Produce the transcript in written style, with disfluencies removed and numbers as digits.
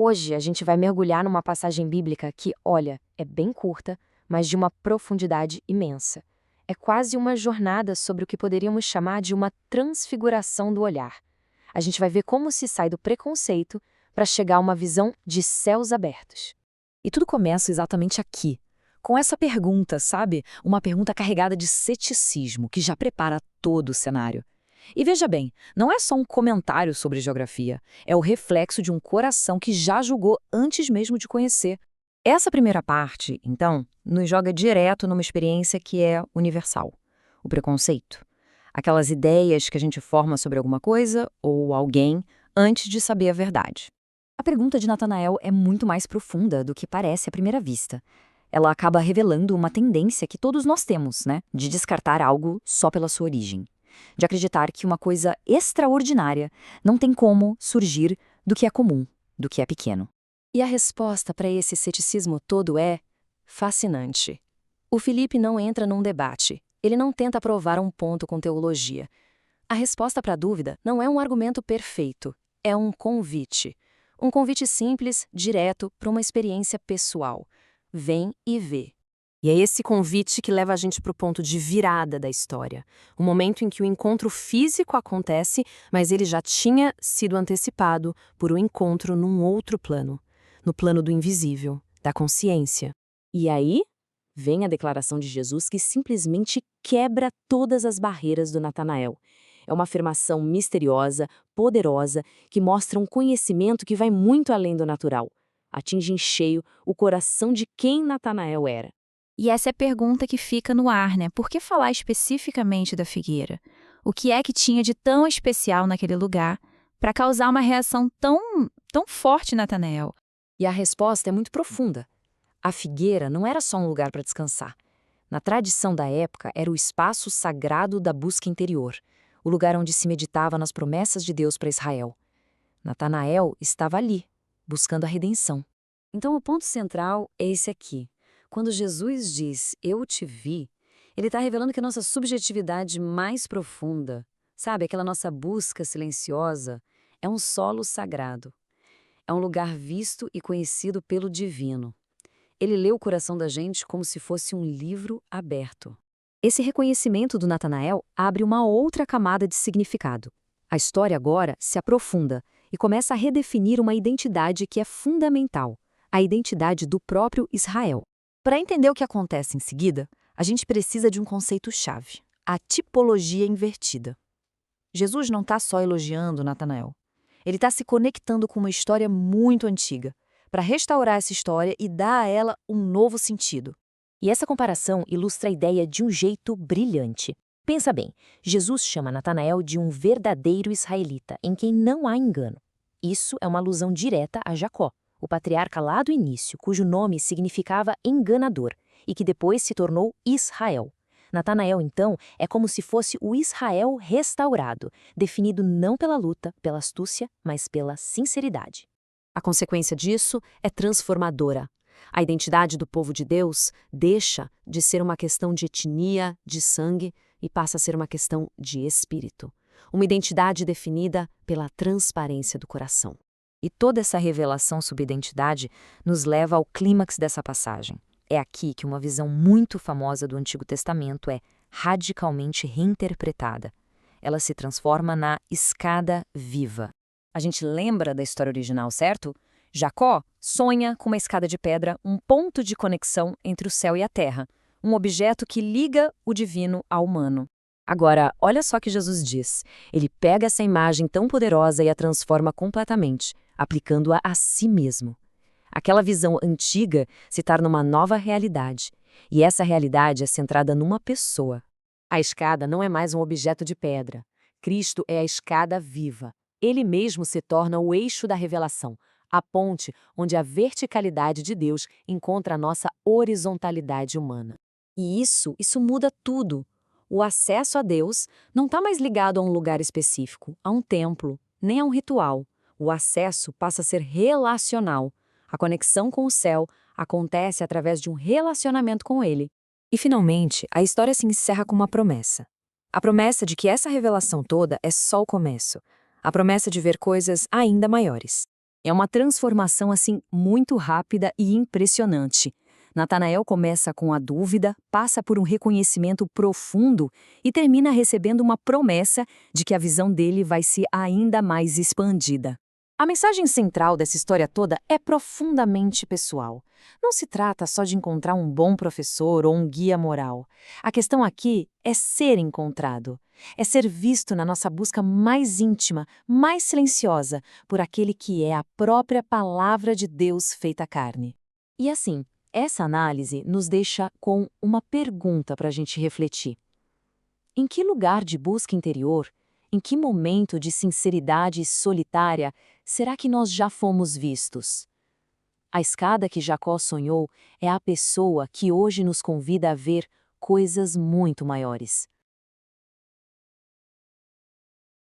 Hoje a gente vai mergulhar numa passagem bíblica que, olha, é bem curta, mas de uma profundidade imensa. É quase uma jornada sobre o que poderíamos chamar de uma transfiguração do olhar. A gente vai ver como se sai do preconceito para chegar a uma visão de céus abertos. E tudo começa exatamente aqui, com essa pergunta, sabe? Uma pergunta carregada de ceticismo, que já prepara todo o cenário. E veja bem, não é só um comentário sobre geografia, é o reflexo de um coração que já julgou antes mesmo de conhecer. Essa primeira parte, então, nos joga direto numa experiência que é universal: o preconceito. Aquelas ideias que a gente forma sobre alguma coisa ou alguém antes de saber a verdade. A pergunta de Natanael é muito mais profunda do que parece à primeira vista. Ela acaba revelando uma tendência que todos nós temos, né? De descartar algo só pela sua origem. De acreditar que uma coisa extraordinária não tem como surgir do que é comum, do que é pequeno. E a resposta para esse ceticismo todo é fascinante. O Felipe não entra num debate, ele não tenta provar um ponto com teologia. A resposta para a dúvida não é um argumento perfeito, é um convite. Um convite simples, direto, para uma experiência pessoal. Vem e vê. E é esse convite que leva a gente para o ponto de virada da história. O momento em que o encontro físico acontece, mas ele já tinha sido antecipado por um encontro num outro plano. No plano do invisível, da consciência. E aí, vem a declaração de Jesus que simplesmente quebra todas as barreiras do Natanael. É uma afirmação misteriosa, poderosa, que mostra um conhecimento que vai muito além do natural. Atinge em cheio o coração de quem Natanael era. E essa é a pergunta que fica no ar, né? Por que falar especificamente da figueira? O que é que tinha de tão especial naquele lugar para causar uma reação tão forte em Natanael? E a resposta é muito profunda. A figueira não era só um lugar para descansar. Na tradição da época, era o espaço sagrado da busca interior, o lugar onde se meditava nas promessas de Deus para Israel. Natanael estava ali, buscando a redenção. Então o ponto central é esse aqui. Quando Jesus diz, eu te vi, ele está revelando que a nossa subjetividade mais profunda, sabe, aquela nossa busca silenciosa, é um solo sagrado. É um lugar visto e conhecido pelo divino. Ele lê o coração da gente como se fosse um livro aberto. Esse reconhecimento do Natanael abre uma outra camada de significado. A história agora se aprofunda e começa a redefinir uma identidade que é fundamental, a identidade do próprio Israel. Para entender o que acontece em seguida, a gente precisa de um conceito-chave: a tipologia invertida. Jesus não está só elogiando Natanael. Ele está se conectando com uma história muito antiga, para restaurar essa história e dar a ela um novo sentido. E essa comparação ilustra a ideia de um jeito brilhante. Pensa bem, Jesus chama Natanael de um verdadeiro israelita, em quem não há engano. Isso é uma alusão direta a Jacó, o patriarca lá do início, cujo nome significava enganador, e que depois se tornou Israel. Natanael, então, é como se fosse o Israel restaurado, definido não pela luta, pela astúcia, mas pela sinceridade. A consequência disso é transformadora. A identidade do povo de Deus deixa de ser uma questão de etnia, de sangue, e passa a ser uma questão de espírito. Uma identidade definida pela transparência do coração. E toda essa revelação sobre identidade nos leva ao clímax dessa passagem. É aqui que uma visão muito famosa do Antigo Testamento é radicalmente reinterpretada. Ela se transforma na escada viva. A gente lembra da história original, certo? Jacó sonha com uma escada de pedra, um ponto de conexão entre o céu e a terra, um objeto que liga o divino ao humano. Agora, olha só o que Jesus diz. Ele pega essa imagem tão poderosa e a transforma completamente, aplicando-a a si mesmo. Aquela visão antiga se torna uma nova realidade, e essa realidade é centrada numa pessoa. A escada não é mais um objeto de pedra. Cristo é a escada viva. Ele mesmo se torna o eixo da revelação, a ponte onde a verticalidade de Deus encontra a nossa horizontalidade humana. E isso muda tudo. O acesso a Deus não está mais ligado a um lugar específico, a um templo, nem a um ritual. O acesso passa a ser relacional. A conexão com o céu acontece através de um relacionamento com Ele. E, finalmente, a história se encerra com uma promessa. A promessa de que essa revelação toda é só o começo. A promessa de ver coisas ainda maiores. É uma transformação assim muito rápida e impressionante. Natanael começa com a dúvida, passa por um reconhecimento profundo e termina recebendo uma promessa de que a visão dele vai ser ainda mais expandida. A mensagem central dessa história toda é profundamente pessoal. Não se trata só de encontrar um bom professor ou um guia moral. A questão aqui é ser encontrado. É ser visto na nossa busca mais íntima, mais silenciosa, por aquele que é a própria palavra de Deus feita carne. E assim, essa análise nos deixa com uma pergunta para a gente refletir. Em que lugar de busca interior, em que momento de sinceridade solitária será que nós já fomos vistos? A escada que Jacó sonhou é a pessoa que hoje nos convida a ver coisas muito maiores.